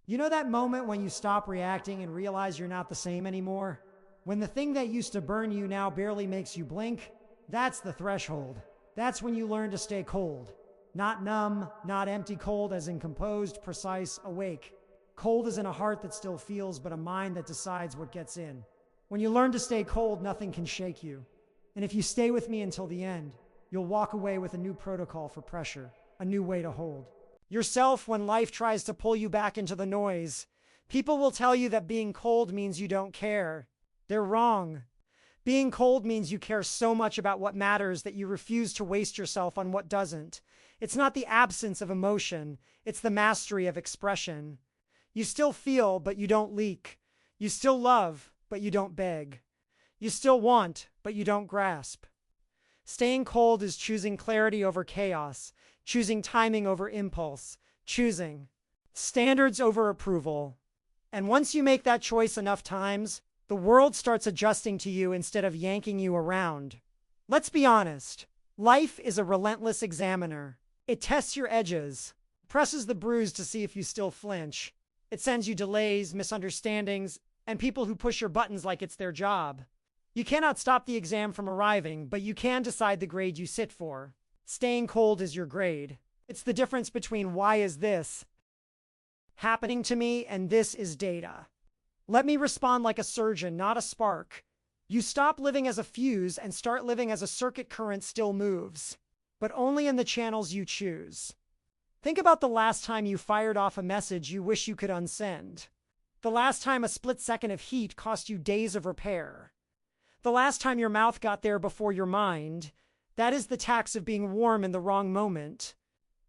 You know that moment when you stop reacting and realize you're not the same anymore? When the thing that used to burn you now barely makes you blink? That's the threshold. That's when you learn to stay cold. Not numb, not empty cold as in composed, precise, awake. Cold as in a heart that still feels, but a mind that decides what gets in. When you learn to stay cold, nothing can shake you. And if you stay with me until the end, you'll walk away with a new protocol for pressure, a new way to hold yourself when life tries to pull you back into the noise. People will tell you that being cold means you don't care. They're wrong. Being cold means you care so much about what matters that you refuse to waste yourself on what doesn't. It's not the absence of emotion, it's the mastery of expression. You still feel, but you don't leak. You still love, but you don't beg. You still want, but you don't grasp. Staying cold is choosing clarity over chaos, choosing timing over impulse, choosing standards over approval. And once you make that choice enough times, the world starts adjusting to you instead of yanking you around. Let's be honest. Life is a relentless examiner. It tests your edges, presses the bruise to see if you still flinch. It sends you delays, misunderstandings, and people who push your buttons like it's their job. You cannot stop the exam from arriving, but you can decide the grade you sit for. Staying cold is your grade. It's the difference between why is this happening to me and this is data. Let me respond like a surgeon, not a spark. You stop living as a fuse and start living as a circuit current still moves, but only in the channels you choose. Think about the last time you fired off a message you wish you could unsend. The last time a split second of heat cost you days of repair. The last time your mouth got there before your mind. That is the tax of being warm in the wrong moment.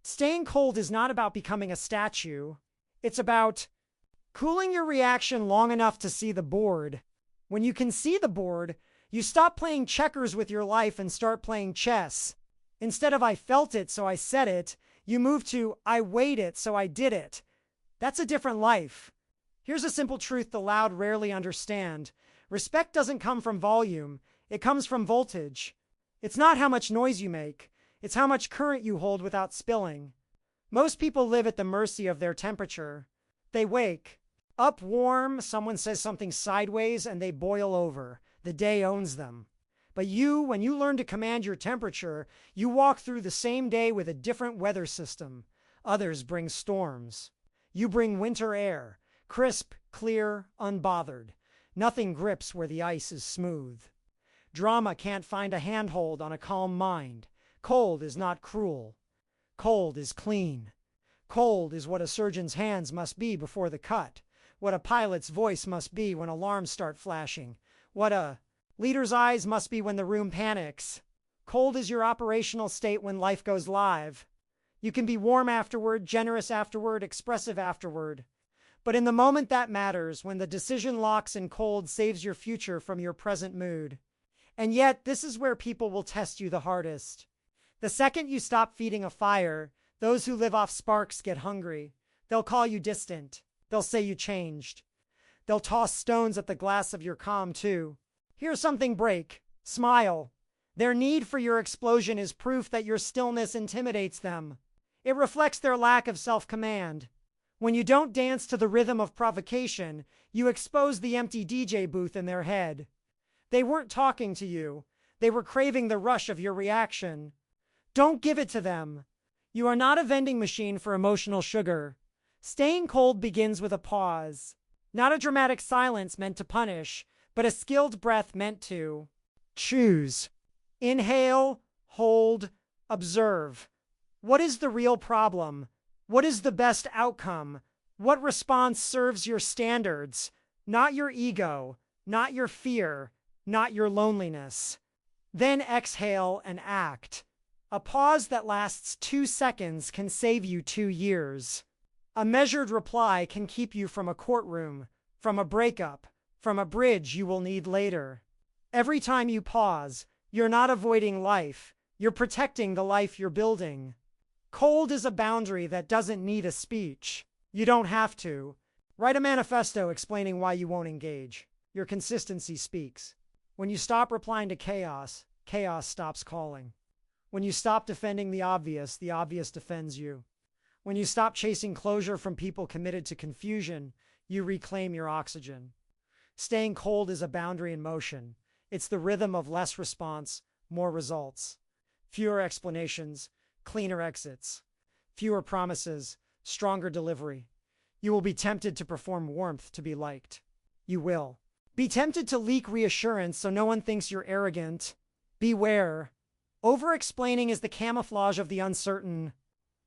Staying cold is not about becoming a statue. It's about cooling your reaction long enough to see the board. When you can see the board, you stop playing checkers with your life and start playing chess. Instead of I felt it, so I said it, you move to I weighed it, so I did it. That's a different life. Here's a simple truth the loud rarely understand. Respect doesn't come from volume. It comes from voltage. It's not how much noise you make. It's how much current you hold without spilling. Most people live at the mercy of their temperature. They wake up warm, someone says something sideways, and they boil over. The day owns them. But you, when you learn to command your temperature, you walk through the same day with a different weather system. Others bring storms. You bring winter air, crisp, clear, unbothered. Nothing grips where the ice is smooth. Drama can't find a handhold on a calm mind. Cold is not cruel. Cold is clean. Cold is what a surgeon's hands must be before the cut, what a pilot's voice must be when alarms start flashing, what a leader's eyes must be when the room panics. Cold is your operational state when life goes live. You can be warm afterward, generous afterward, expressive afterward. But in the moment that matters, when the decision locks in cold saves your future from your present mood. And yet, this is where people will test you the hardest. The second you stop feeding a fire, those who live off sparks get hungry. They'll call you distant. They'll say you changed. They'll toss stones at the glass of your calm too. Hear something break. Smile. Their need for your explosion is proof that your stillness intimidates them. It reflects their lack of self-command. When you don't dance to the rhythm of provocation, you expose the empty DJ booth in their head. They weren't talking to you. They were craving the rush of your reaction. Don't give it to them. You are not a vending machine for emotional sugar. Staying cold begins with a pause. Not a dramatic silence meant to punish, but a skilled breath meant to choose. Inhale, hold, observe. What is the real problem? What is the best outcome? What response serves your standards? Not your ego, not your fear, not your loneliness. Then exhale and act. A pause that lasts 2 seconds can save you 2 years. A measured reply can keep you from a courtroom, from a breakup, from a bridge you will need later. Every time you pause, you're not avoiding life. You're protecting the life you're building. Cold is a boundary that doesn't need a speech. You don't have to. Write a manifesto explaining why you won't engage. Your consistency speaks. When you stop replying to chaos, chaos stops calling. When you stop defending the obvious defends you. When you stop chasing closure from people committed to confusion, you reclaim your oxygen. Staying cold is a boundary in motion. It's the rhythm of less response, more results. Fewer explanations, cleaner exits. Fewer promises, stronger delivery. You will be tempted to perform warmth to be liked. You will. Be tempted to leak reassurance so no one thinks you're arrogant. Beware. Over-explaining is the camouflage of the uncertain.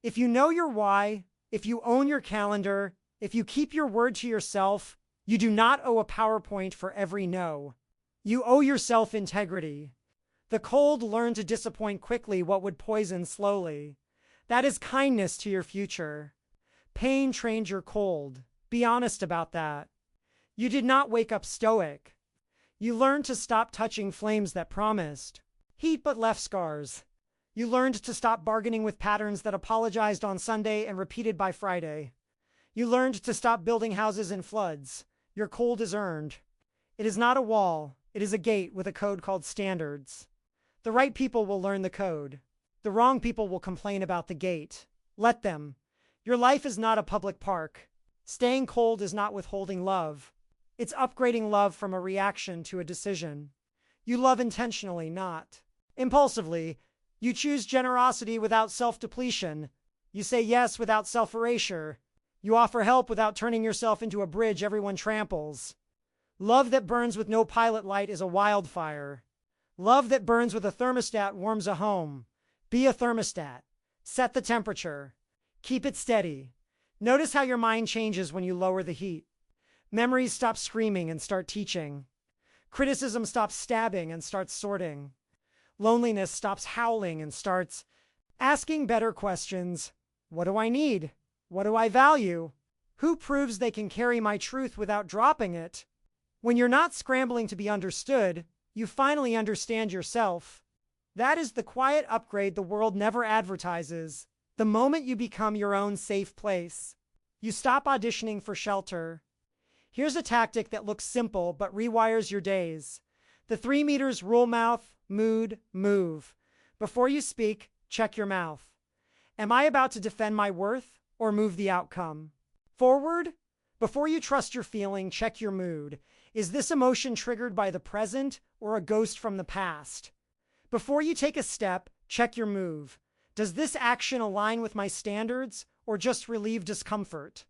If you know your why, if you own your calendar, if you keep your word to yourself, you do not owe a PowerPoint for every no. You owe yourself integrity. The cold learn to disappoint quickly what would poison slowly. That is kindness to your future. Pain trained your cold. Be honest about that. You did not wake up stoic. You learned to stop touching flames that promised heat but left scars. You learned to stop bargaining with patterns that apologized on Sunday and repeated by Friday. You learned to stop building houses in floods. Your cold is earned. It is not a wall. It is a gate with a code called standards. The right people will learn the code. The wrong people will complain about the gate. Let them. Your life is not a public park. Staying cold is not withholding love. It's upgrading love from a reaction to a decision. You love intentionally, not impulsively. You choose generosity without self-depletion. You say yes without self-erasure. You offer help without turning yourself into a bridge everyone tramples. Love that burns with no pilot light is a wildfire. Love that burns with a thermostat warms a home. Be a thermostat. Set the temperature. Keep it steady. Notice how your mind changes when you lower the heat. Memories stop screaming and start teaching. Criticism stops stabbing and starts sorting. Loneliness stops howling and starts asking better questions. What do I need? What do I value? Who proves they can carry my truth without dropping it? When you're not scrambling to be understood, you finally understand yourself. That is the quiet upgrade the world never advertises. The moment you become your own safe place, you stop auditioning for shelter. Here's a tactic that looks simple but rewires your days. The 3 meters rule: mouth, mood, move. Before you speak, check your mouth. Am I about to defend my worth or move the outcome? Forward? Before you trust your feeling, check your mood. Is this emotion triggered by the present or a ghost from the past? Before you take a step, check your move. Does this action align with my standards or just relieve discomfort?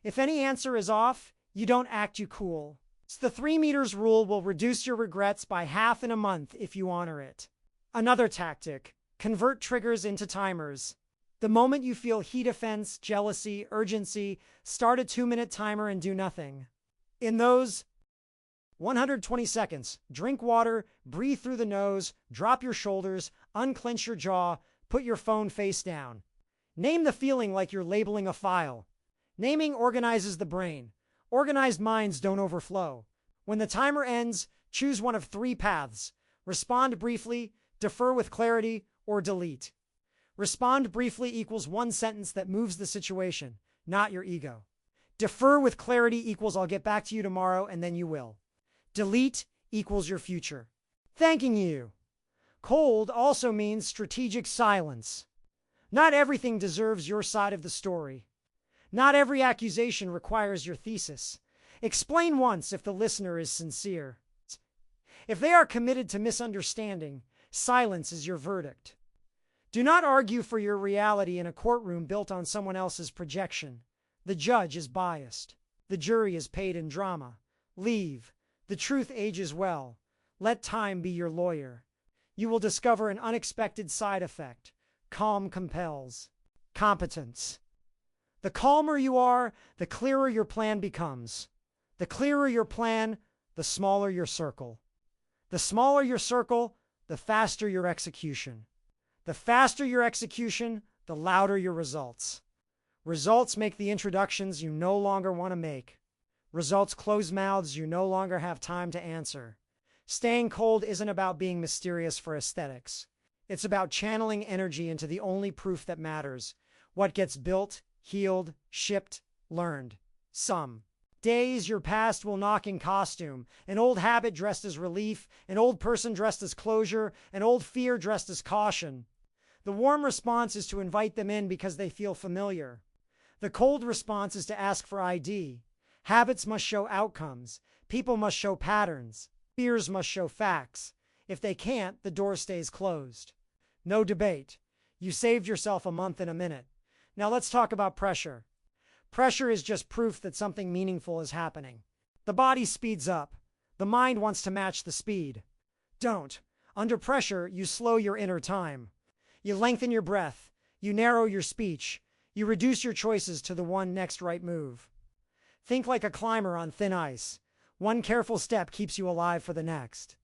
If any answer is off, you don't act, you cool. The 3 meters rule will reduce your regrets by half in a month if you honor it. Another tactic: convert triggers into timers. The moment you feel heat, offense, jealousy, urgency, start a 2-minute timer and do nothing. In those 120 seconds, drink water, breathe through the nose, drop your shoulders, unclench your jaw, put your phone face down. Name the feeling like you're labeling a file. Naming organizes the brain. Organized minds don't overflow. When the timer ends, choose one of 3 paths. Respond briefly, defer with clarity, or delete. Respond briefly equals 1 sentence that moves the situation, not your ego. Defer with clarity equals I'll get back to you tomorrow, and then you will. Delete equals your future. Thanking you. Cold also means strategic silence. Not everything deserves your side of the story. Not every accusation requires your thesis. Explain once if the listener is sincere. If they are committed to misunderstanding, silence is your verdict. Do not argue for your reality in a courtroom built on someone else's projection. The judge is biased. The jury is paid in drama. Leave. The truth ages well. Let time be your lawyer. You will discover an unexpected side effect. Calm compels. Competence. The calmer you are, the clearer your plan becomes. The clearer your plan, the smaller your circle. The smaller your circle, the faster your execution. The faster your execution, the louder your results. Results make the introductions you no longer want to make. Results close mouths you no longer have time to answer. Staying cold isn't about being mysterious for aesthetics. It's about channeling energy into the only proof that matters: what gets built, healed, shipped, learned. Some days your past will knock in costume, an old habit dressed as relief, an old person dressed as closure, an old fear dressed as caution. The warm response is to invite them in because they feel familiar. The cold response is to ask for ID. Habits must show outcomes. People must show patterns. Fears must show facts. If they can't, the door stays closed. No debate. You saved yourself a month in a minute. Now let's talk about pressure. Pressure is just proof that something meaningful is happening. The body speeds up. The mind wants to match the speed. Don't. Under pressure, you slow your inner time. You lengthen your breath. You narrow your speech. You reduce your choices to the one next right move. Think like a climber on thin ice. One careful step keeps you alive for the next.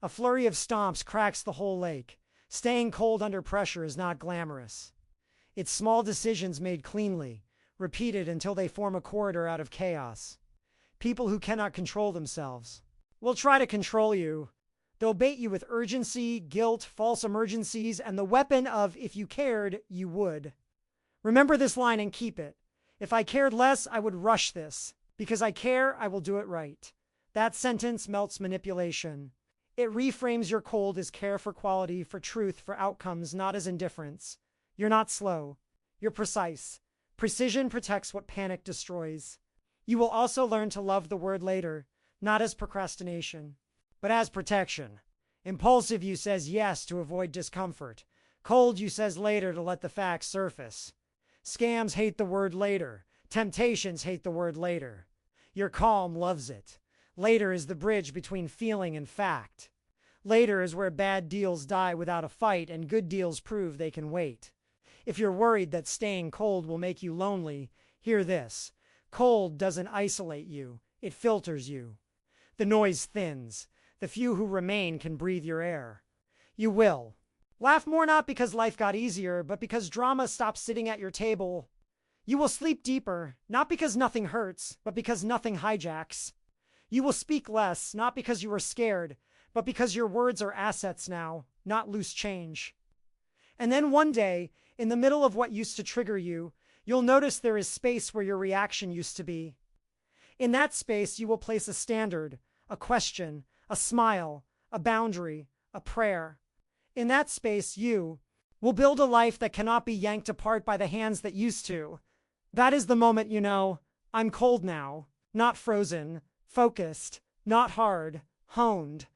A flurry of stomps cracks the whole lake. Staying cold under pressure is not glamorous. It's small decisions made cleanly, repeated until they form a corridor out of chaos. People who cannot control themselves will try to control you. They'll bait you with urgency, guilt, false emergencies, and the weapon of if you cared, you would. Remember this line and keep it. If I cared less, I would rush this. Because I care, I will do it right. That sentence melts manipulation. It reframes your cold as care for quality, for truth, for outcomes, not as indifference. You're not slow. You're precise. Precision protects what panic destroys. You will also learn to love the word later, not as procrastination, but as protection. Impulsive you says yes to avoid discomfort. Cold you says later to let the facts surface. Scams hate the word later. Temptations hate the word later. Your calm loves it. Later is the bridge between feeling and fact. Later is where bad deals die without a fight and good deals prove they can wait. If you're worried that staying cold will make you lonely, hear this. Cold doesn't isolate you. It filters you. The noise thins. The few who remain can breathe your air. You will. Laugh more not because life got easier, but because drama stops sitting at your table. You will sleep deeper, not because nothing hurts, but because nothing hijacks. You will speak less, not because you are scared, but because your words are assets now, not loose change. And then one day, in the middle of what used to trigger you, you'll notice there is space where your reaction used to be. In that space, you will place a standard, a question, a smile, a boundary, a prayer. In that space, you will build a life that cannot be yanked apart by the hands that used to. That is the moment you know, I'm cold now, not frozen, focused, not hard, honed.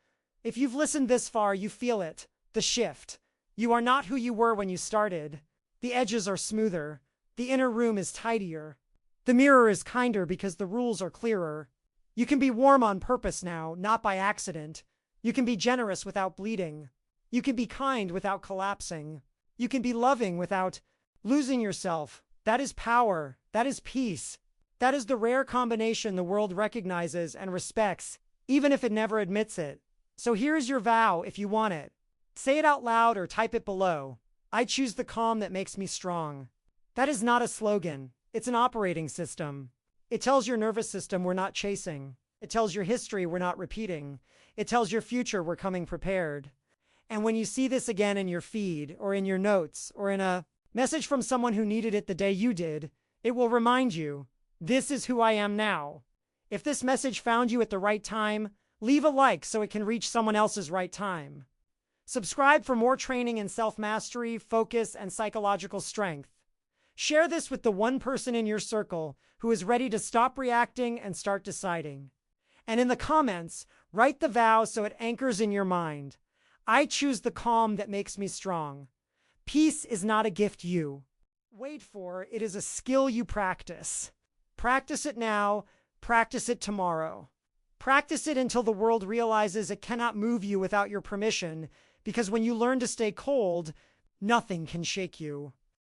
If you've listened this far, you feel it, the shift. You are not who you were when you started. The edges are smoother. The inner room is tidier. The mirror is kinder because the rules are clearer. You can be warm on purpose now, not by accident. You can be generous without bleeding. You can be kind without collapsing. You can be loving without losing yourself. That is power. That is peace. That is the rare combination the world recognizes and respects, even if it never admits it. So here is your vow if you want it. Say it out loud or type it below. I choose the calm that makes me strong. That is not a slogan. It's an operating system. It tells your nervous system we're not chasing. It tells your history we're not repeating. It tells your future we're coming prepared. And when you see this again in your feed or in your notes or in a message from someone who needed it the day you did, it will remind you, this is who I am now. If this message found you at the right time, leave a like so it can reach someone else's right time. Subscribe for more training in self-mastery, focus, and psychological strength. Share this with the one person in your circle who is ready to stop reacting and start deciding. And in the comments, write the vow so it anchors in your mind. I choose the calm that makes me strong. Peace is not a gift you wait for, it is a skill you practice. Practice it now, practice it tomorrow. Practice it until the world realizes it cannot move you without your permission, because when you learn to stay cold, nothing can shake you.